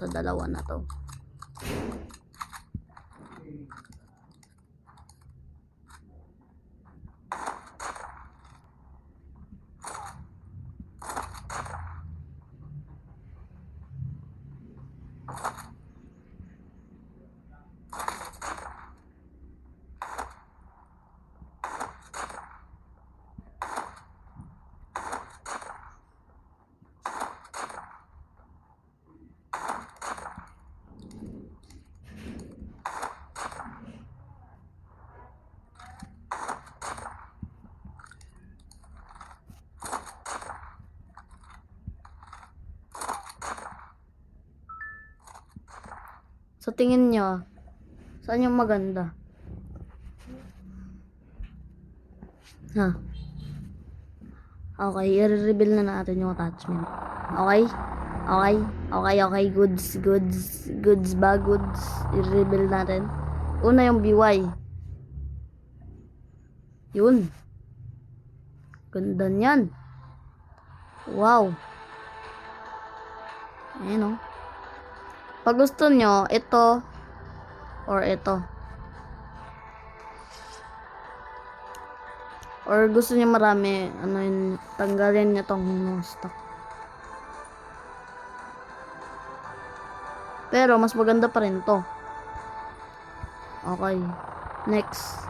sa dalawa na to. Sa tingin nyo, saan yung maganda? Ha? Okay, i-reveal na natin yung attachment. Okay? Okay? Okay, okay. Goods ba? Goods. I-reveal natin. Una yung BY. Yun. Ganda niyan. Wow. Ayan o. Pag gusto nyo, ito or ito. Or gusto nyo marami, ano yun, tanggalin nyo tong stock. Pero mas maganda pa rin to. Okay. Next.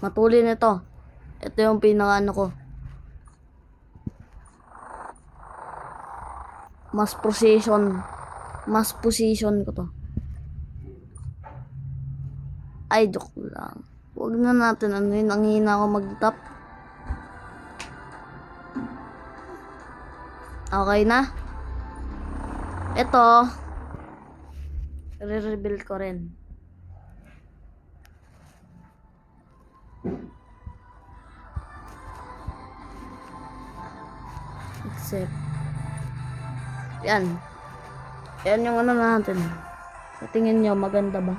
Matulin ito. Ito yung pinaka ano ko. Mas position ko to. Ay, joke lang. Huwag na natin ano yun. Ang hina ako mag-tap. Okay na. Ito. Re-rebuild ko rin. Except. Yan. Yan yung ano natin. Sa tingin nyo, maganda ba?